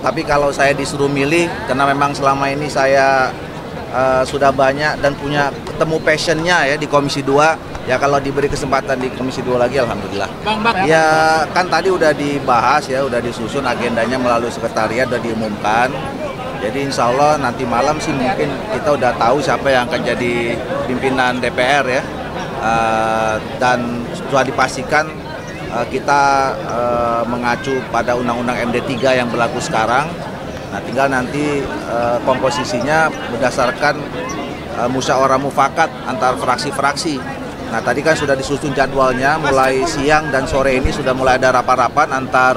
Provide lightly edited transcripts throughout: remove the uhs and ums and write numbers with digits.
Tapi kalau saya disuruh milih, karena memang selama ini saya sudah banyak dan punya ketemu passionnya ya di Komisi 2, ya kalau diberi kesempatan di Komisi 2 lagi alhamdulillah. Ya kan tadi udah dibahas ya, udah disusun agendanya melalui sekretariat, udah diumumkan. Jadi insya Allah nanti malam sih mungkin kita udah tahu siapa yang akan jadi pimpinan DPR ya. Dan sudah dipastikan kita mengacu pada Undang-Undang MD3 yang berlaku sekarang. Nah, tinggal nanti komposisinya berdasarkan musyawarah mufakat antar fraksi-fraksi. Nah, tadi kan sudah disusun jadwalnya, mulai siang dan sore ini sudah mulai ada rapat-rapat antar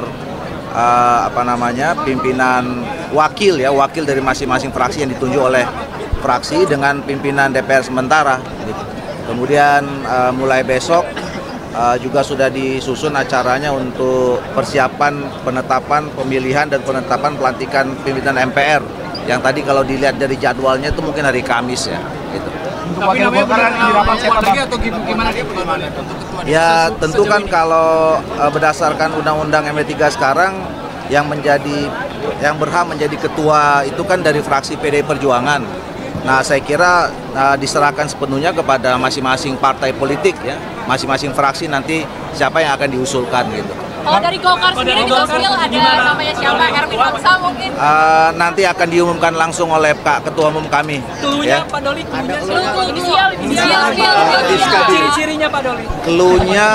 pimpinan wakil dari masing-masing fraksi yang ditunjuk oleh fraksi dengan pimpinan DPR sementara. Kemudian mulai besok juga sudah disusun acaranya untuk persiapan penetapan pemilihan dan penetapan pelantikan pimpinan MPR yang tadi kalau dilihat dari jadwalnya itu mungkin hari Kamis ya gitu. Tapi namanya beneran di rapat siapa lagi atau gimana untuk ketua? Ya tentu kan kalau berdasarkan Undang-Undang MD3 sekarang yang berhak menjadi ketua itu kan dari fraksi PDI Perjuangan. Nah, saya kira diserahkan sepenuhnya kepada masing-masing partai politik ya, masing-masing fraksi nanti siapa yang akan diusulkan gitu. Kalau dari Golkar sendiri di Golkar ada namanya siapa? Hermin Hamsa mungkin? Nanti akan diumumkan langsung oleh Pak Ketua Umum kami. Cluenya ya. Pak Doli, ciri-cirinya Pak Doli. Cluenya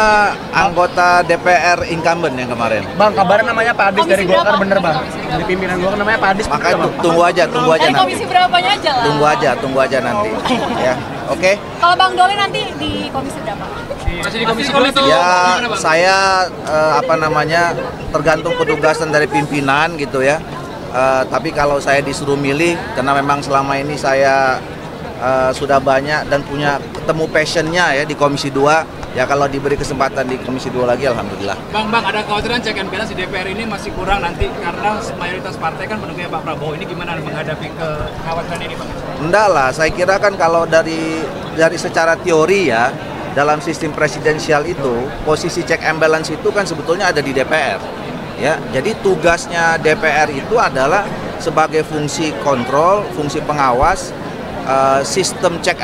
anggota DPR incumbent yang kemarin. Bang, kabarnya namanya Pak Adis dari Golkar bener bang? Di pimpinan Golkar namanya Pak Adis. Makanya tunggu aja dari nanti. komisi berapanya aja lah. Tunggu aja nanti. Ya, oke. Kalau Bang Doli nanti di komisi berapa? Masih di komisi 2 Ya, saya tergantung penugasan dari pimpinan gitu ya. Tapi kalau saya disuruh milih, karena memang selama ini saya sudah banyak dan punya ketemu passionnya ya di Komisi 2, ya kalau diberi kesempatan di Komisi 2 lagi alhamdulillah. Bang, ada kekhawatiran check and balance di DPR ini masih kurang nanti karena mayoritas partai kan mendukung Pak Prabowo. Ini gimana menghadapi kekhawatiran ini Bang? Enggak lah, saya kira kan kalau dari secara teori ya, dalam sistem presidensial itu posisi check and balance itu kan sebetulnya ada di DPR ya. Jadi tugasnya DPR itu adalah sebagai fungsi kontrol, fungsi pengawas. Sistem check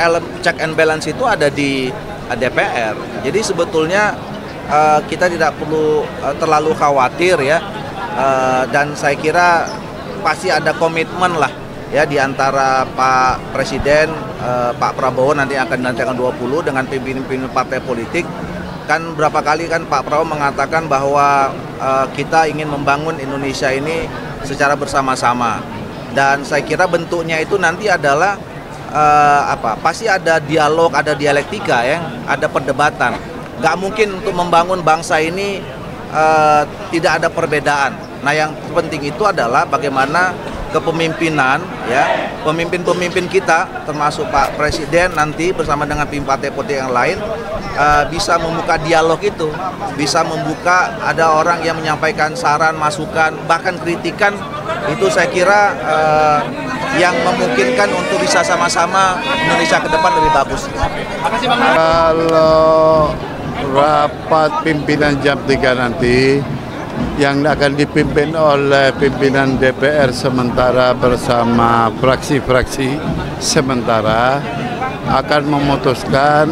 and balance itu ada di DPR. Jadi sebetulnya kita tidak perlu terlalu khawatir ya. Dan saya kira pasti ada komitmen lah ya di antara Pak Presiden, Pak Prabowo nanti akan 20 dengan pimpinan partai politik. Kan berapa kali kan Pak Prabowo mengatakan bahwa kita ingin membangun Indonesia ini secara bersama-sama. Dan saya kira bentuknya itu nanti adalah pasti ada dialog, ada dialektika ya, ada perdebatan. Nggak mungkin untuk membangun bangsa ini tidak ada perbedaan. Nah, yang penting itu adalah bagaimana kepemimpinan ya, pemimpin-pemimpin kita termasuk Pak Presiden nanti bersama dengan pimpinan partai politik yang lain bisa membuka dialog itu, bisa membuka, ada orang yang menyampaikan saran, masukan, bahkan kritikan. Itu saya kira yang memungkinkan untuk bisa sama-sama Indonesia ke depan lebih bagus. Kalau rapat pimpinan jam 3 nanti yang akan dipimpin oleh pimpinan DPR sementara bersama fraksi-fraksi sementara akan memutuskan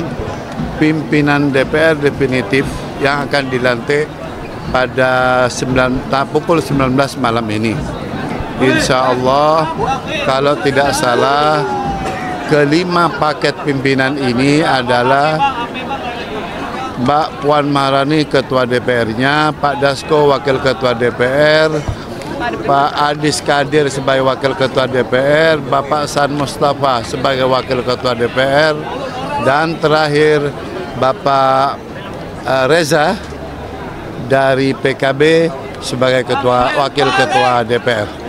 pimpinan DPR definitif yang akan dilantik pada pukul 19 malam ini. Insya Allah kalau tidak salah kelima paket pimpinan ini adalah Mbak Puan Maharani Ketua DPR-nya, Pak Dasko Wakil Ketua DPR, Pak Adis Kadir sebagai Wakil Ketua DPR, Bapak San Mustafa sebagai Wakil Ketua DPR, dan terakhir Bapak Reza dari PKB sebagai Wakil Ketua DPR.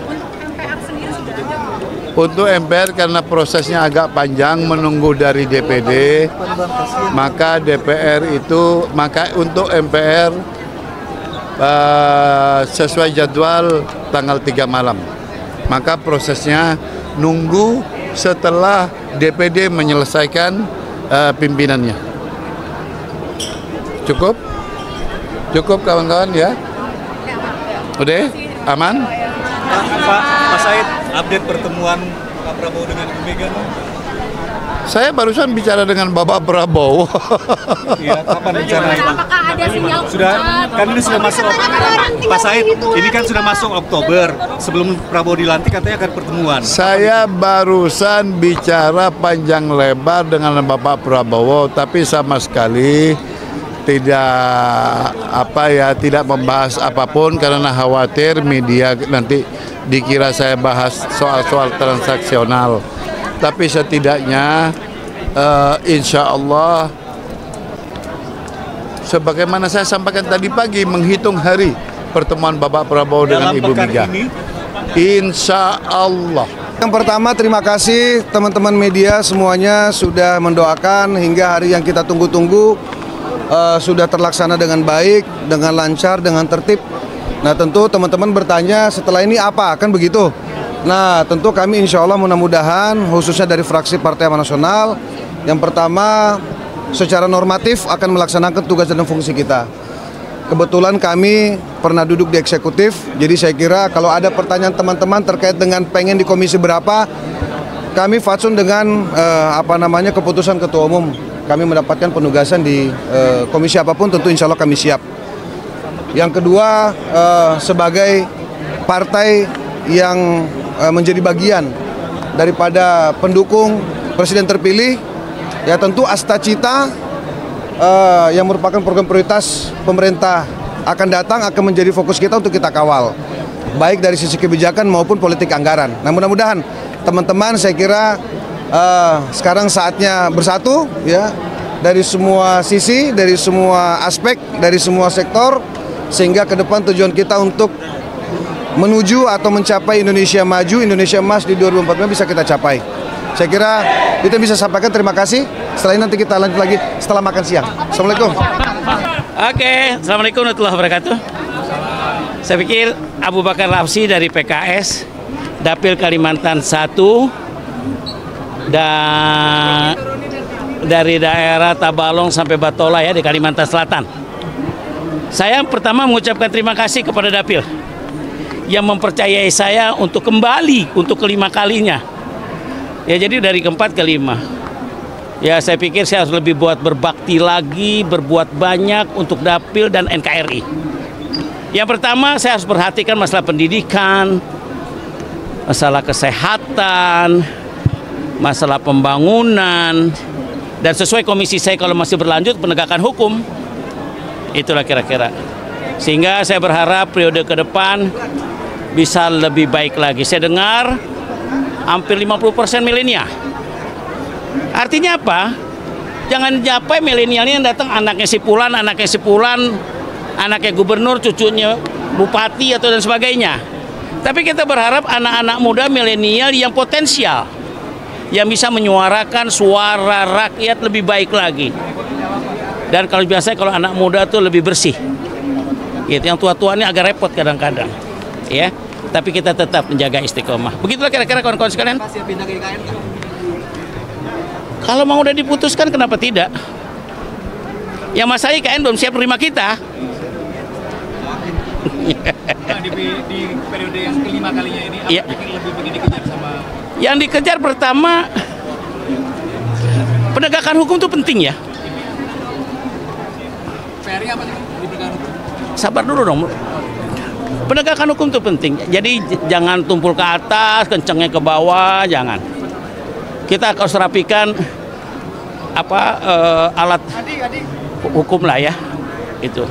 Untuk MPR karena prosesnya agak panjang menunggu dari DPD, maka untuk MPR sesuai jadwal tanggal 3 malam. Maka prosesnya nunggu setelah DPD menyelesaikan pimpinannya. Cukup? Cukup kawan-kawan ya? Udah? Aman? Pak Said, update pertemuan Pak Prabowo dengan Ibu Mega. Saya barusan bicara dengan Bapak Prabowo. Iya, kapan rencananya? Apakah ada sinyal? Sudah, kan ini sudah masuk. Pak Said, ini kan sudah masuk Oktober. Sebelum Prabowo dilantik katanya akan pertemuan. Saya barusan bicara panjang lebar dengan Bapak Prabowo, tapi sama sekali tidak membahas apapun karena khawatir media nanti dikira saya bahas soal-soal transaksional. Tapi setidaknya insya Allah sebagaimana saya sampaikan tadi pagi menghitung hari pertemuan Bapak Prabowo dengan Ibu Mega. Insya Allah. Yang pertama terima kasih teman-teman media semuanya sudah mendoakan hingga hari yang kita tunggu-tunggu sudah terlaksana dengan baik, dengan lancar, dengan tertib. Nah tentu teman-teman bertanya setelah ini apa, kan begitu. Nah tentu kami insya Allah mudah-mudahan khususnya dari fraksi Partai Amanat Nasional yang pertama secara normatif akan melaksanakan tugas dan fungsi kita. Kebetulan kami pernah duduk di eksekutif, jadi saya kira kalau ada pertanyaan teman-teman terkait dengan pengen di komisi berapa, kami fatsun dengan keputusan Ketua Umum. Kami mendapatkan penugasan di komisi apapun tentu insya Allah kami siap. Yang kedua sebagai partai yang menjadi bagian daripada pendukung presiden terpilih, ya tentu asta cita yang merupakan program prioritas pemerintah akan datang akan menjadi fokus kita untuk kita kawal, baik dari sisi kebijakan maupun politik anggaran. Nah mudah-mudahan teman-teman saya kira sekarang saatnya bersatu ya dari semua sisi, dari semua aspek, dari semua sektor, sehingga ke depan tujuan kita untuk menuju atau mencapai Indonesia maju, Indonesia emas di 2045 bisa kita capai. Saya kira itu yang bisa sampaikan. Terima kasih. Setelah ini nanti kita lanjut lagi setelah makan siang. Assalamualaikum. Oke, Assalamualaikum warahmatullahi wabarakatuh. Saya pikir Abu Bakar Lafsi dari PKS, Dapil Kalimantan 1, dan dari daerah Tabalong sampai Batola ya di Kalimantan Selatan. Saya pertama mengucapkan terima kasih kepada Dapil yang mempercayai saya untuk kembali untuk kelima kalinya. Ya jadi dari keempat ke lima. Ya saya pikir saya harus lebih berbakti lagi, berbuat banyak untuk Dapil dan NKRI. Yang pertama saya harus perhatikan masalah pendidikan, masalah kesehatan, masalah pembangunan, dan sesuai komisi saya kalau masih berlanjut penegakan hukum. Itulah kira-kira. Sehingga saya berharap periode ke depan bisa lebih baik lagi. Saya dengar hampir 50% milenial. Artinya apa? Jangan sampai milenialnya yang datang anaknya si Pulan, anaknya gubernur, cucunya bupati atau dan sebagainya. Tapi kita berharap anak-anak muda milenial yang potensial, yang bisa menyuarakan suara rakyat lebih baik lagi. Dan kalau biasanya kalau anak muda tuh lebih bersih. Gitu, yang tua-tuanya agak repot kadang-kadang. Ya. Tapi kita tetap menjaga istiqomah. Begitulah kira-kira kawan-kawan sekalian. Kalau mau udah diputuskan kenapa tidak? Yang masalah IKN belum siap menerima kita. Di periode yang kelima kalinya ini, apa yang lebih begini dikejar sama? Yang dikejar pertama, penegakan hukum itu penting ya. PR-nya apa sih di penegakan hukum? Sabar dulu dong. Penegakan hukum itu penting. Jadi jangan tumpul ke atas, kencengnya ke bawah, jangan. Kita harus rapikan alat hukum lah ya. Itu.